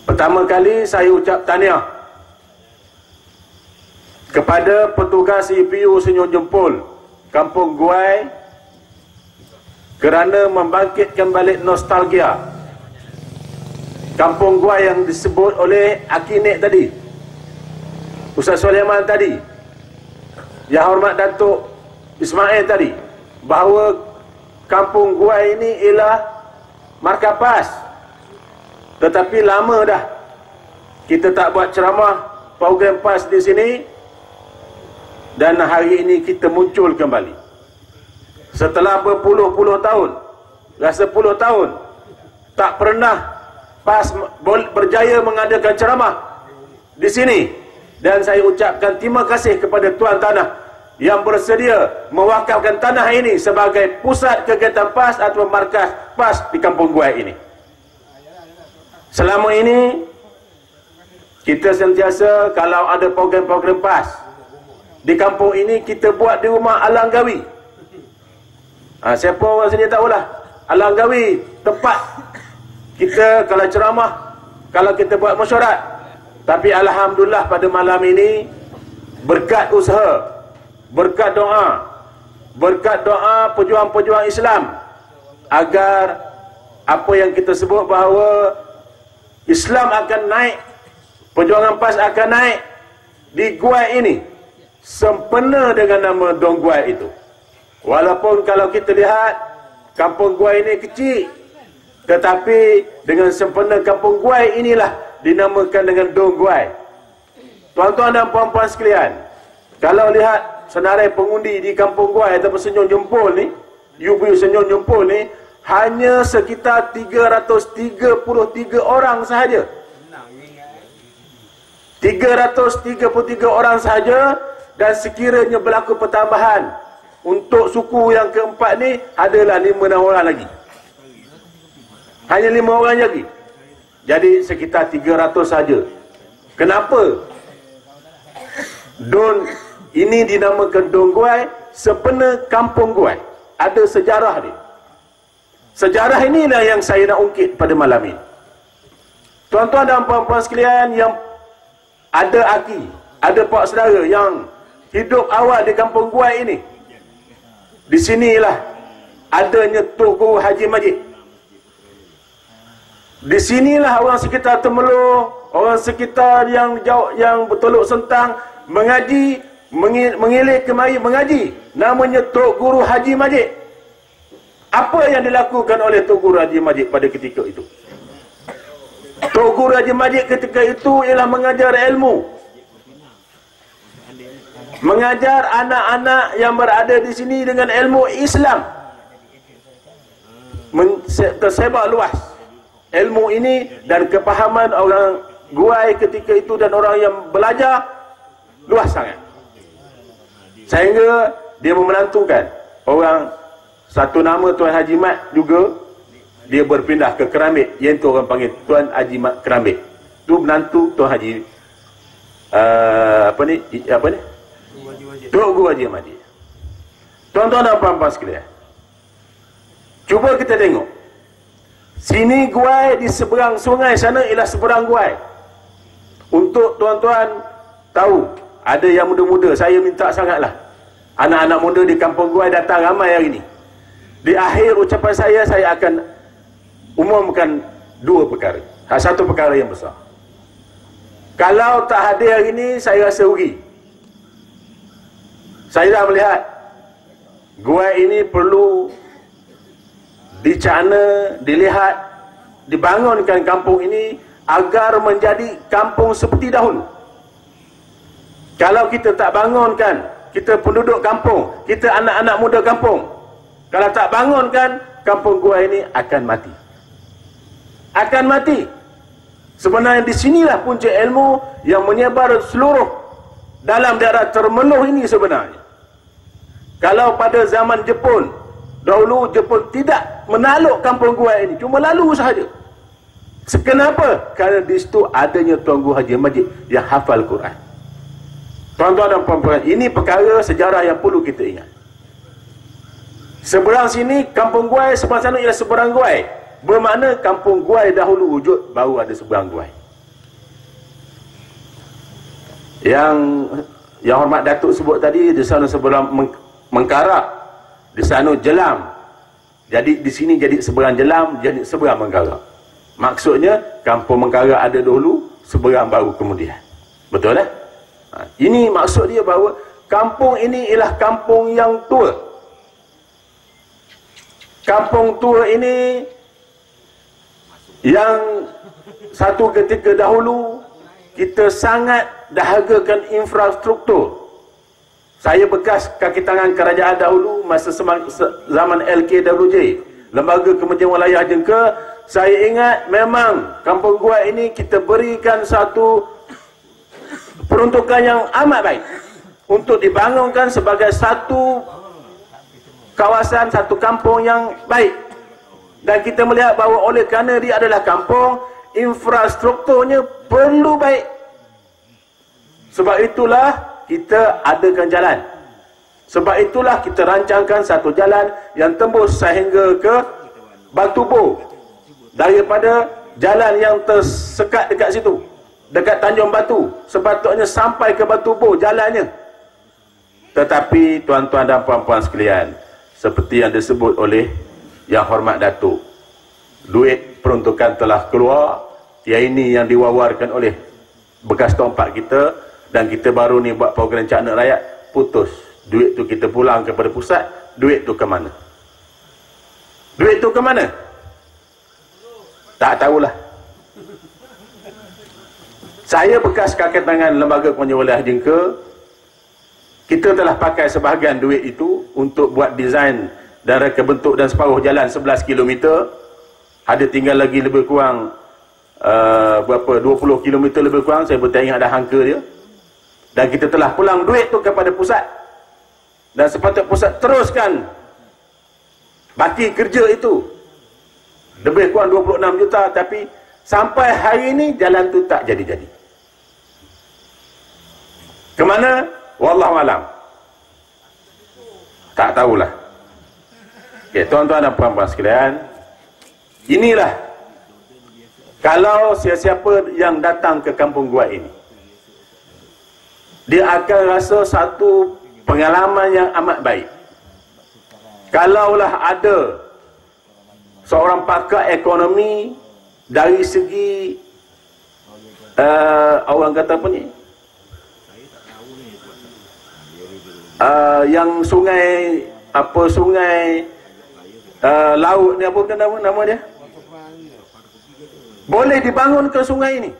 Pertama kali saya ucap tahniah kepada petugas CPU Senyum Jempol Kampung Guai kerana membangkitkan balik nostalgia Kampung Guai yang disebut oleh Akinik tadi, Ustaz Sulaiman tadi, Yang Hormat Datuk Ismail tadi, bahawa Kampung Guai ini ialah markah PAS. Tetapi lama dah kita tak buat ceramah program PAS di sini, dan hari ini kita muncul kembali setelah berpuluh-puluh tahun, rasa 10 tahun tak pernah PAS berjaya mengadakan ceramah di sini. Dan saya ucapkan terima kasih kepada Tuan Tanah yang bersedia mewakafkan tanah ini sebagai pusat kegiatan PAS atau markas PAS di Kampung Guai ini. Selama ini kita sentiasa kalau ada program-program PAS di kampung ini, kita buat di rumah Alang Gawi. Siapa orang sini tahulah Alang Gawi, tempat kita kalau ceramah, kalau kita buat mesyuarat. Tapi alhamdulillah pada malam ini berkat usaha, berkat doa pejuang-pejuang Islam, agar apa yang kita sebut bahawa Islam akan naik, perjuangan PAS akan naik di Guai ini, sempena dengan nama Dong Guai itu. Walaupun kalau kita lihat Kampung Guai ini kecil, tetapi dengan sempena Kampung Guai inilah dinamakan dengan Dong Guai. Tuan-tuan dan puan-puan sekalian, kalau lihat senarai pengundi di Kampung Guai ataupun Senyum Jempol ni, UB Senyum Jempol ni, hanya sekitar 333 orang sahaja. 333 orang sahaja. Dan sekiranya berlaku pertambahan untuk suku yang keempat ni, adalah 5 orang lagi. Hanya 5 orang lagi. Jadi sekitar 300 saja. Kenapa Don ini dinamakan Dong Guai? Sempena Kampung Guai. Ada sejarah dia. Sejarah inilah yang saya nak ungkit pada malam ini. Tuan-tuan dan puan-puan sekalian yang ada aki, ada pak saudara yang hidup awal di Kampung Guai ini, di sinilah adanya Tok Guru Haji Majid. Di sinilah orang sekitar Temeloh, orang sekitar yang jauh, yang bertolok sentang mengaji, mengilir kemari mengaji. Namanya Tok Guru Haji Majid. Apa yang dilakukan oleh Tok Guru Haji Majid pada ketika itu? Tok Guru Haji Majid ketika itu ialah mengajar ilmu, mengajar anak-anak yang berada di sini dengan ilmu Islam. Tersebar luas ilmu ini, dan kepahaman orang Guai ketika itu dan orang yang belajar luas sangat, sehingga dia memenantukan orang, satu nama Tuan Haji Mat juga, dia berpindah ke Kerambit, iaitu orang panggil Tuan Haji Mat Kerambit. Tu menantu Tuan Haji apa ni Tok Guru Haji Majid. Tuan-tuan dan puan-puan sekalian, cuba kita tengok sini Guai, di seberang sungai sana ialah seberang Guai. Untuk tuan-tuan tahu, ada yang muda-muda, saya minta sangatlah anak-anak muda di Kampung Guai datang ramai hari ini. Di akhir ucapan saya akan umumkan 2 perkara. Satu perkara yang besar. Kalau tak hadir hari ini, saya rasa rugi. Saya dah melihat Guai ini perlu dicana, dilihat, dibangunkan kampung ini agar menjadi kampung seperti dahulu. Kalau kita tak bangunkan, kita penduduk kampung, kita anak-anak muda kampung, kalau tak bangunkan, Kampung Guai ini akan mati. Akan mati. Sebenarnya di sinilah punca ilmu yang menyebar seluruh dalam daerah Temeloh ini sebenarnya. Kalau pada zaman Jepun, dahulu Jepun tidak menakluk Kampung Guai ini, cuma lalu sahaja. Kenapa? Kerana di situ adanya Tuan Guru Haji Majid yang hafal Quran. Tuan-tuan dan puan-puan, ini perkara sejarah yang perlu kita ingat. Seberang sini Kampung Guai, seberang sana ialah seberang Guai. Bermakna Kampung Guai dahulu wujud, baru ada seberang Guai. Yang Hormat Datuk sebut tadi, di sana seberang Mengkarak, di sana Jelam. Jadi di sini jadi seberang Jelam, jadi seberang Mengkarak. Maksudnya kampung Mengkarak ada dulu, seberang baru kemudian. Betul tak? Ini maksud dia bahawa kampung ini ialah kampung yang tua. Kampung tua ini yang satu ketika dahulu kita sangat dahagakan infrastruktur. Saya bekas kaki tangan kerajaan dahulu masa zaman LKWJ, Lembaga Kementerian Wilayah Jengka. Saya ingat memang kampung gua ini kita berikan satu peruntukan yang amat baik untuk dibangunkan sebagai satu kawasan, satu kampung yang baik. Dan kita melihat bahawa oleh kerana dia adalah kampung, infrastrukturnya perlu baik. Sebab itulah kita adakan jalan. Sebab itulah kita rancangkan satu jalan yang tembus sehingga ke Batu Boh. Daripada jalan yang tersekat dekat situ, dekat Tanjung Batu, sepatutnya sampai ke Batu Boh jalannya. Tetapi tuan-tuan dan puan-puan sekalian, seperti yang disebut oleh Yang Hormat Datuk, duit peruntukan telah keluar. Ini yang diwawarkan oleh bekas tuan-pak kita, dan kita baru ni buat program Cakna Rakyat, putus. Duit tu kita pulang kepada pusat. Duit tu ke mana? Duit tu ke mana? Tak tahulah. Saya bekas kaki tangan Lembaga Kementerian Wilayah Jengka. Kita telah pakai sebahagian duit itu untuk buat desain dan reka bentuk dan separuh jalan 11 km. Ada tinggal lagi lebih kurang 20 km lebih kurang. Saya pun tak ingat dah angka dia. Dan kita telah pulang duit tu kepada pusat. Dan sepatutnya pusat teruskan baki kerja itu. Lebih kurang 26 juta, tapi sampai hari ini jalan tu tak jadi-jadi. Kemana? Wallahualam. Tak tahulah. Okay, tuan-tuan dan puan-puan sekalian, inilah kalau siapa-siapa yang datang ke kampung gua ini, dia akan rasa satu pengalaman yang amat baik. Kalaulah ada seorang pakar ekonomi dari segi orang kata apa ni, yang sungai laut ni, apa nama dia, boleh dibangunkan sungai ini,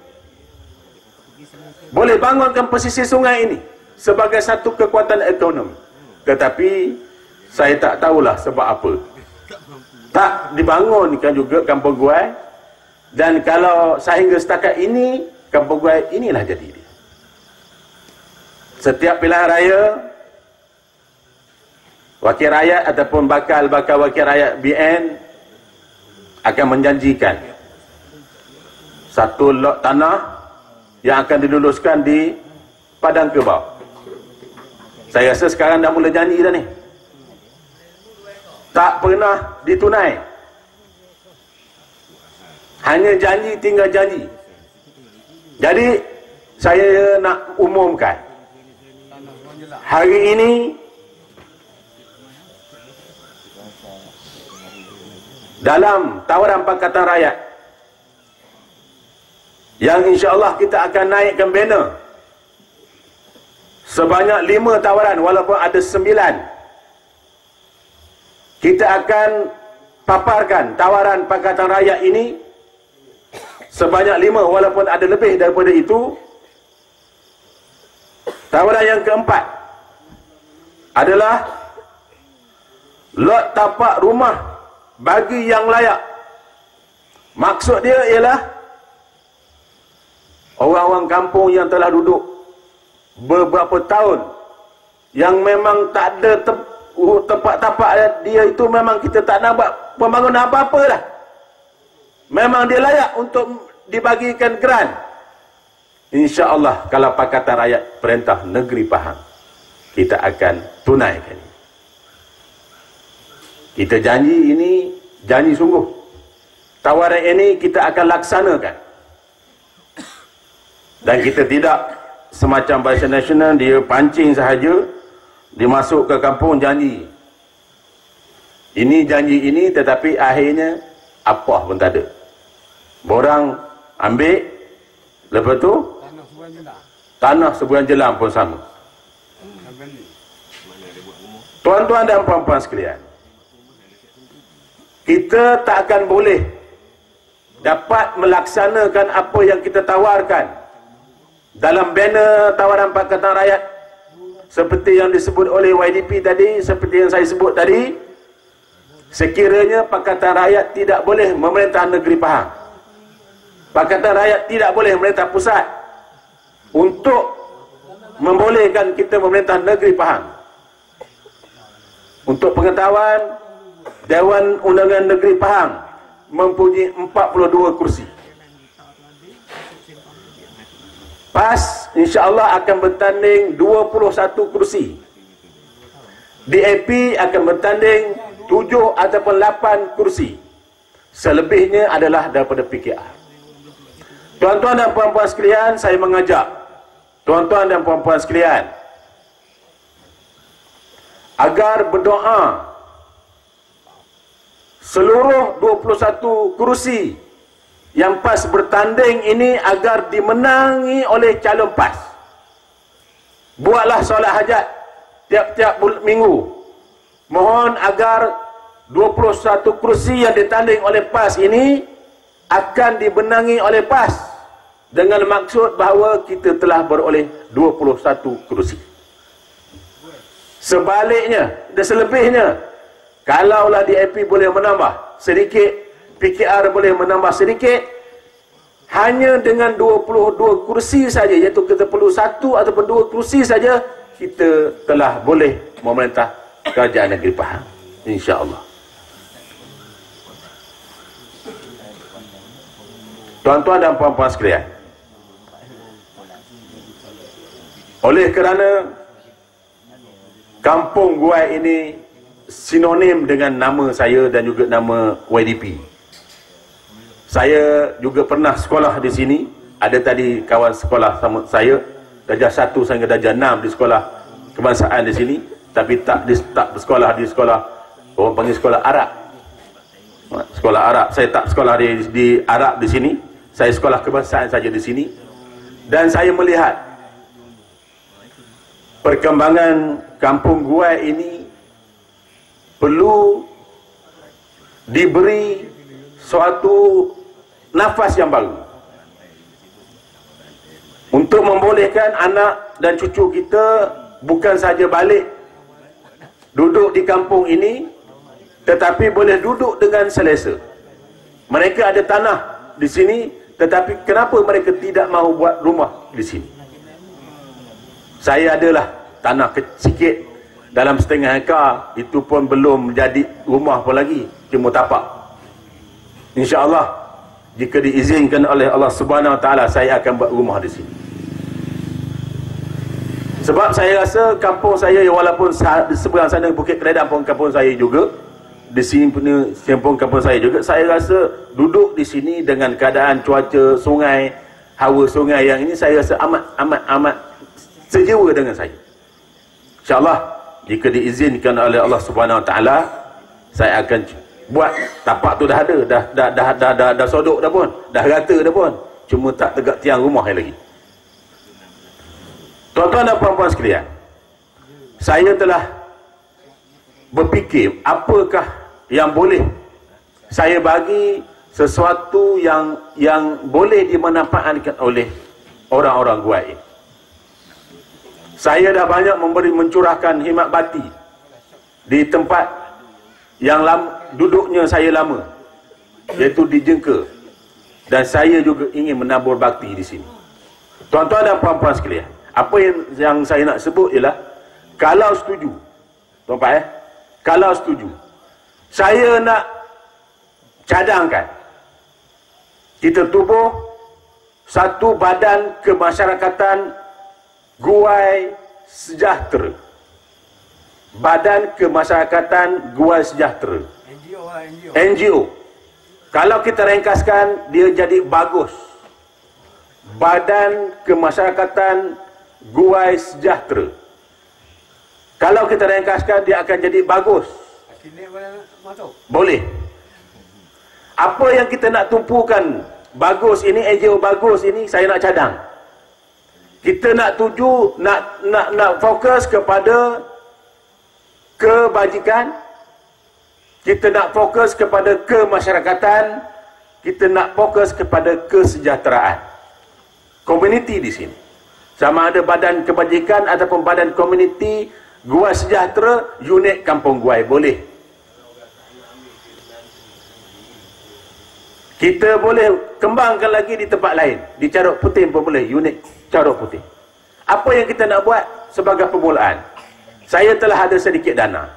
boleh bangunkan pesisir sungai ini sebagai satu kekuatan ekonomi. Tetapi saya tak tahulah sebab apa tak dibangunkan juga kampung Guai. Dan kalau sehingga setakat ini, kampung Guai inilah jadi dia. Setiap pilihan raya, wakil rakyat ataupun bakal wakil rakyat BN akan menjanjikan satu lot tanah yang akan diluluskan di Padang Kebau. Saya rasa sekarang dah mula janji dah ni. Tak pernah ditunai. Hanya janji, tinggal janji. Jadi saya nak umumkan, hari ini dalam tawaran Pakatan Rakyat yang insya-Allah kita akan naikkan banner sebanyak 5 tawaran, walaupun ada 9. Kita akan paparkan tawaran Pakatan Rakyat ini sebanyak 5, walaupun ada lebih daripada itu. Tawaran yang keempat adalah lot tapak rumah bagi yang layak. Maksud dia ialah orang-orang kampung yang telah duduk beberapa tahun, yang memang tak ada tempat tapak dia itu, memang kita tak nak buat pembangunan apa-apa dah. Memang dia layak untuk dibagikan grant. InsyaAllah kalau Pakatan Rakyat Perintah Negeri Pahang, kita akan tunaikan. Kita janji, ini janji sungguh. Tawaran ini kita akan laksanakan. Dan kita tidak semacam Barisan Nasional, dia pancing sahaja, dia masuk ke kampung janji ini janji ini, tetapi akhirnya apa pun tak ada. Borang ambil, lepas tu tanah sebulan jelang pun sama. Tuan-tuan dan puan-puan sekalian, kita tak akan boleh dapat melaksanakan apa yang kita tawarkan dalam banner tawaran Pakatan Rakyat seperti yang disebut oleh YDP tadi, seperti yang saya sebut tadi. Sekiranya Pakatan Rakyat tidak boleh memerintah negeri Pahang, Pakatan Rakyat tidak boleh memerintah pusat untuk membolehkan kita memerintah negeri Pahang. Untuk pengetahuan, Dewan Undangan Negeri Pahang mempunyai 42 kursi. PAS insya-Allah akan bertanding 21 kursi. DAP akan bertanding 7 ataupun 8 kursi. Selebihnya adalah daripada PKR. Tuan-tuan dan puan-puan sekalian, saya mengajak tuan-tuan dan puan-puan sekalian agar berdoa seluruh 21 kursi yang PAS bertanding ini agar dimenangi oleh calon PAS. Buatlah solat hajat tiap-tiap minggu. Mohon agar 21 kursi yang ditanding oleh PAS ini akan dibenangi oleh PAS dengan maksud bahawa kita telah beroleh 21 kursi. Sebaliknya dan selebihnya, kalaulah DAP boleh menambah sedikit, PKR boleh menambah sedikit, hanya dengan 22 kursi saja, iaitu kita perlu 1 ataupun 2 kursi saja, kita telah boleh memerintah kerajaan negeri Pahang, insya-Allah. Tuan-tuan dan puan-puan sekalian, oleh kerana Kampung Guai ini sinonim dengan nama saya dan juga nama YDP. Saya juga pernah sekolah di sini. Ada tadi kawan sekolah sama saya, darjah 1 sehingga darjah 6 di sekolah kebangsaan di sini, tapi tak bersekolah di sekolah, orang panggil sekolah Arab. Sekolah Arab. Saya tak sekolah di Arab di sini. Saya sekolah kebangsaan saja di sini. Dan saya melihat perkembangan Kampung Guai ini perlu diberi suatu nafas yang baru untuk membolehkan anak dan cucu kita bukan saja balik duduk di kampung ini, tetapi boleh duduk dengan selesa. Mereka ada tanah di sini, tetapi kenapa mereka tidak mahu buat rumah di sini? Saya adalah tanah sikit dalam setengah hektar, itu pun belum jadi rumah pun lagi, cuma tapak. InsyaAllah jika diizinkan oleh Allah Subhanahu Wa Taala, saya akan buat rumah di sini. Sebab saya rasa kampung saya, walaupun di seberang sana Bukit Keledang pun kampung saya juga, di sini pun kampung saya juga, saya rasa duduk di sini dengan keadaan cuaca sungai, hawa sungai yang ini, saya rasa amat sejiwa dengan saya. InsyaAllah jika diizinkan oleh Allah Subhanahu Wa Taala, saya akan buat tapak tu dah ada, dah sodok dah pun, dah rata dah pun, cuma tak tegak tiang rumah lagi. Tuan-tuan dan puan-puan sekalian, saya telah berfikir apakah yang boleh saya bagi sesuatu yang boleh dimanfaatkan oleh orang-orang Guai. Saya dah banyak mencurahkan khidmat bakti di tempat yang duduknya saya lama, iaitu di Jengka, dan saya juga ingin menabur bakti di sini. Tuan-tuan dan puan-puan sekalian, apa yang saya nak sebut ialah, kalau setuju, tuan-puan, kalau setuju, saya nak cadangkan kita tubuh satu badan kemasyarakatan Guai Sejahtera. Badan Kemasyarakatan Guai Sejahtera, NGO. Kalau kita ringkaskan, dia jadi bagus. Badan Kemasyarakatan Guai Sejahtera. Kalau kita ringkaskan, dia akan jadi bagus. Boleh. Apa yang kita nak tumpukan bagus ini, NGO bagus ini, saya nak cadang. Kita nak tuju, nak fokus kepada kebajikan, kita nak fokus kepada kemasyarakatan, kita nak fokus kepada kesejahteraan komuniti di sini. Sama ada badan kebajikan ataupun badan komuniti Guai Sejahtera, unit Kampung Guai, boleh. Kita boleh kembangkan lagi di tempat lain. Di Caruk Putih pun boleh, unit Caruk Putih. Apa yang kita nak buat sebagai permulaan? Saya telah ada sedikit dana.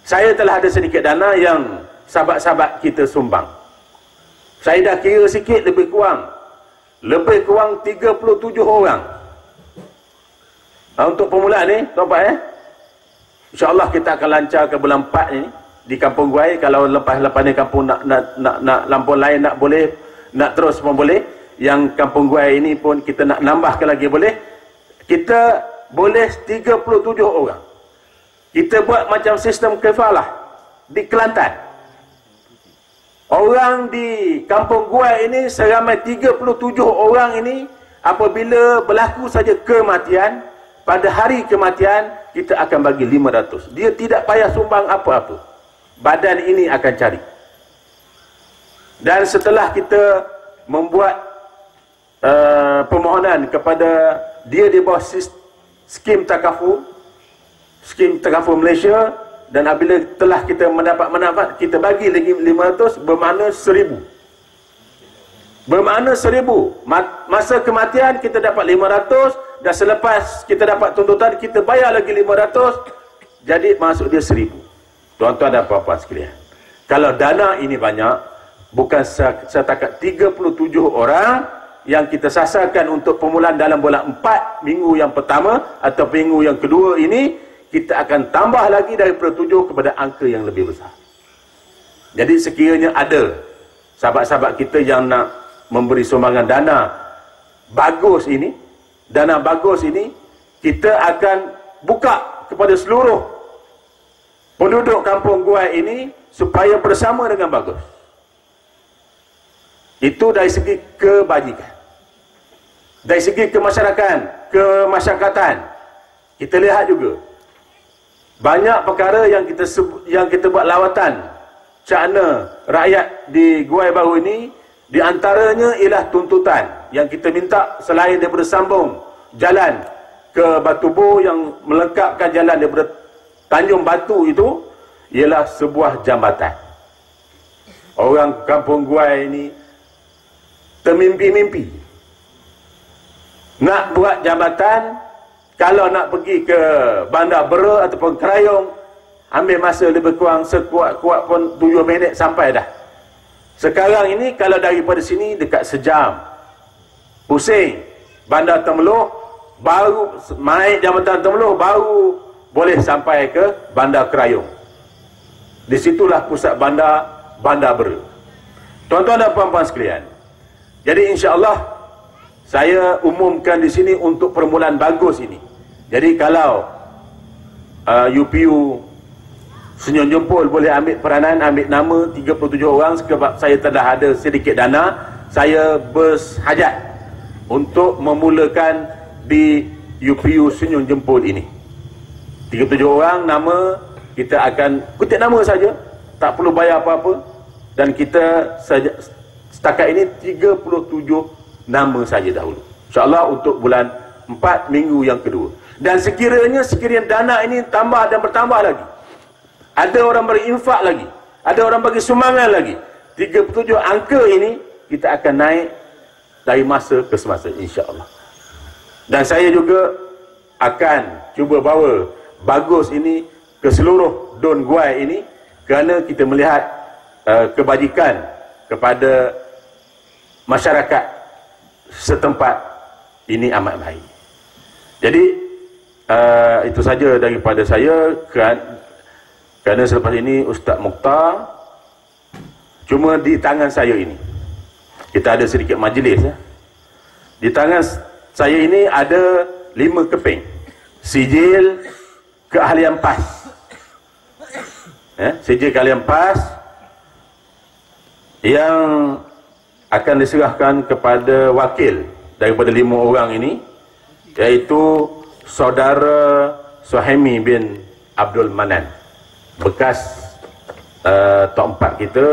Saya telah ada sedikit dana yang sahabat-sahabat kita sumbang. Saya dah kira sikit, lebih kurang 37 orang. Untuk permulaan ni, tuan-tuan, InsyaAllah kita akan lancar ke bulan 4 ni di Kampung Guai. Kalau lepas ni kampung nak lampau lain nak boleh, nak terus pun boleh. Yang Kampung Guai ini pun kita nak nambahkan lagi boleh. Kita boleh 37 orang. Kita buat macam sistem kafalah di Kelantan. Orang di Kampung Guai ini seramai 37 orang ini, apabila berlaku saja kematian, pada hari kematian kita akan bagi 500. Dia tidak payah sumbang apa-apa. Badan ini akan cari. Dan setelah kita membuat permohonan kepada dia di bawah skim takaful Malaysia, dan apabila telah kita mendapat manfaat, kita bagi lagi 500, bermakna 1000. Bermakna 1000. Masa kematian kita dapat 500, dan selepas kita dapat tuntutan kita bayar lagi 500, jadi masuk dia 1000. Tuan-tuan dan puan-puan sekalian, kalau dana ini banyak, bukan setakat 37 orang yang kita sasarkan untuk permulaan dalam bulan 4 minggu yang pertama atau minggu yang kedua ini, kita akan tambah lagi daripada 7 kepada angka yang lebih besar. Jadi sekiranya ada sahabat-sahabat kita yang nak memberi sumbangan dana bagus ini, kita akan buka kepada seluruh penduduk Kampung Guai ini supaya bersama dengan bagus. Itu dari segi kebajikan. Dari segi kemasyarakatan, kita lihat juga banyak perkara yang kita buat lawatan cakna rakyat di Guai Baru ini. Di antaranya ialah tuntutan yang kita minta, selain daripada sambung jalan ke Batu Bo yang melengkapkan jalan daripada Tanjung Batu itu, ialah sebuah jambatan. Orang Kampung Guai ini termimpi-mimpi nak buat jambatan. Kalau nak pergi ke Bandar Bera ataupun Kerayong, ambil masa lebih kurang sekuat-kuat pun 7 minit sampai dah. Sekarang ini kalau daripada sini dekat sejam. Pusing. Bandar Temeloh, baru naik jambatan Temeloh, baru boleh sampai ke Bandar Kerayong. Di situlah pusat Bandar Bera. Tuan-tuan dan puan-puan sekalian, jadi insya-Allah saya umumkan di sini untuk permulaan bagus ini. Jadi kalau UPU Senyum Jempol boleh ambil peranan, ambil nama 37 orang, sebab saya telah ada sedikit dana, saya berhajat untuk memulakan di UPU Senyum Jempol ini. 37 orang nama, kita akan kutip nama saja, tak perlu bayar apa-apa, dan kita setakat ini 37 nama saja dahulu. InsyaAllah untuk bulan 4 minggu yang kedua. Dan sekiranya dana ini tambah dan bertambah lagi, ada orang berinfak lagi, ada orang bagi sumbangan lagi, 37 angka ini kita akan naik dari masa ke semasa, insya-Allah. Dan saya juga akan cuba bawa bagus ini ke seluruh Don Guai ini, kerana kita melihat kebajikan kepada masyarakat setempat ini amat baik. Jadi itu saja daripada saya, kerana selepas ini Ustaz Mukhtar cuma di tangan saya ini. Kita ada sedikit majlis ya. Di tangan saya ini ada 5 keping sijil keahlian PAS. Sijil keahlian PAS yang akan diserahkan kepada wakil daripada 5 orang ini, iaitu saudara Suhaimi bin Abdul Manan, bekas top 4 kita,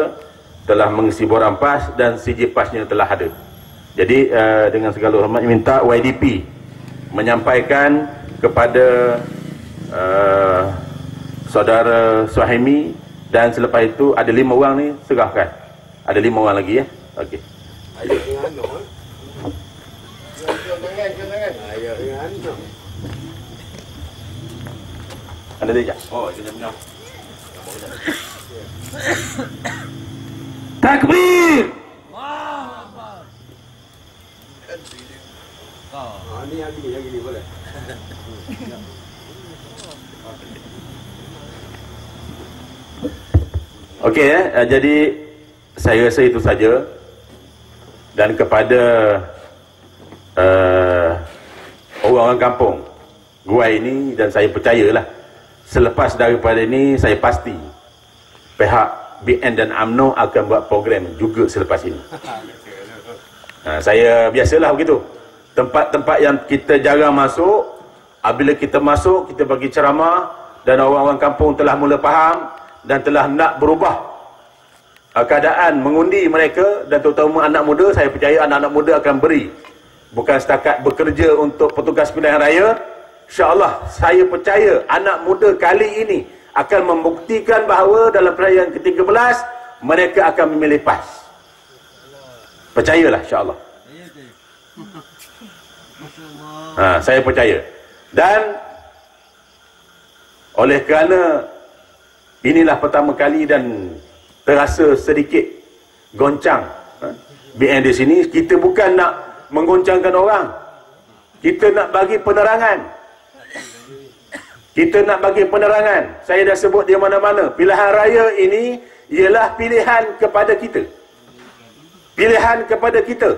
telah mengisi borang PAS dan sijil PAS-nya telah ada. Jadi dengan segala hormat minta YDP menyampaikan kepada saudara Suhaimi, dan selepas itu ada 5 orang ni serahkan. Ada 5 orang lagi ya. Okey. Ada dia. Oh, jom. Takbir. Yang gini boleh. Okey jadi saya rasa itu saja, dan kepada orang-orang kampung Guai ini, dan saya percayalah selepas daripada ini saya pasti pihak BN dan UMNO akan buat program juga selepas ini. Saya biasalah begitu, tempat-tempat yang kita jarang masuk, apabila kita masuk kita bagi ceramah dan orang-orang kampung telah mula faham dan telah nak berubah keadaan mengundi mereka, dan terutama anak muda. Saya percaya anak-anak muda akan beri, bukan setakat bekerja untuk petugas pilihan raya. InsyaAllah saya percaya anak muda kali ini akan membuktikan bahawa dalam perayaan ke-13 mereka akan memilih PAS. Percayalah insyaAllah. Saya percaya. Dan oleh kerana inilah pertama kali dan terasa sedikit goncang BN di sini, kita bukan nak menggoncangkan orang, kita nak bagi penerangan. Kita nak bagi penerangan. Saya dah sebut di mana-mana, pilihan raya ini ialah pilihan kepada kita. Pilihan kepada kita.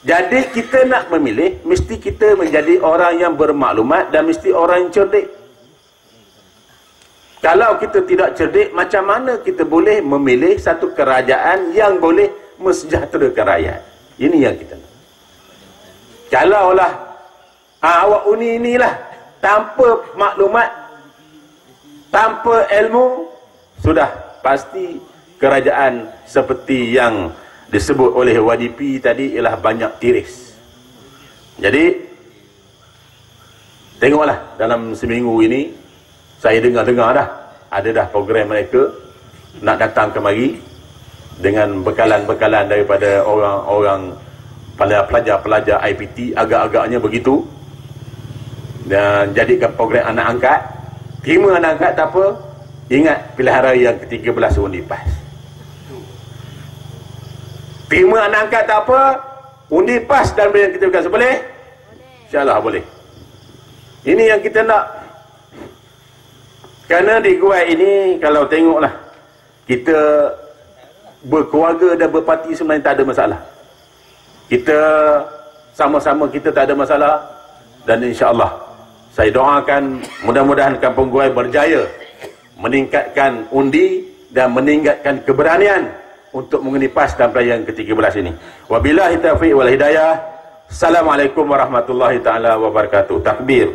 Jadi kita nak memilih, mesti kita menjadi orang yang bermaklumat dan mesti orang yang cerdik. Kalau kita tidak cerdik, macam mana kita boleh memilih satu kerajaan yang boleh mensejahterakan rakyat? Ini yang kita nak. Kalaulah awak uni inilah tanpa maklumat, tanpa ilmu, sudah pasti kerajaan seperti yang disebut oleh YDP tadi ialah banyak tiris. Jadi tengoklah dalam seminggu ini, saya dengar dah ada dah program mereka nak datang kemari dengan bekalan-bekalan daripada orang-orang pelajar-pelajar IPT, agak-agaknya begitu, dan jadikan program anak angkat. Terima anak angkat tak apa, ingat pilihan raya yang ke-13 undi PAS. Terima anak angkat tak apa, undi PAS dan pilihan ke-13 boleh? InsyaAllah boleh. Ini yang kita nak. Kerana di Guai ini, kalau tengoklah, kita berkeluarga dan berparti sebenarnya tak ada masalah. Kita sama-sama, kita tak ada masalah. Dan insyaAllah saya doakan mudah-mudahan Kampung Guai berjaya meningkatkan undi dan meningkatkan keberanian untuk mengundi PAS dalam perayaan ke-13 ini. Wabillahi taufiq wal hidayah. Assalamualaikum warahmatullahi taala wabarakatuh. Takbir.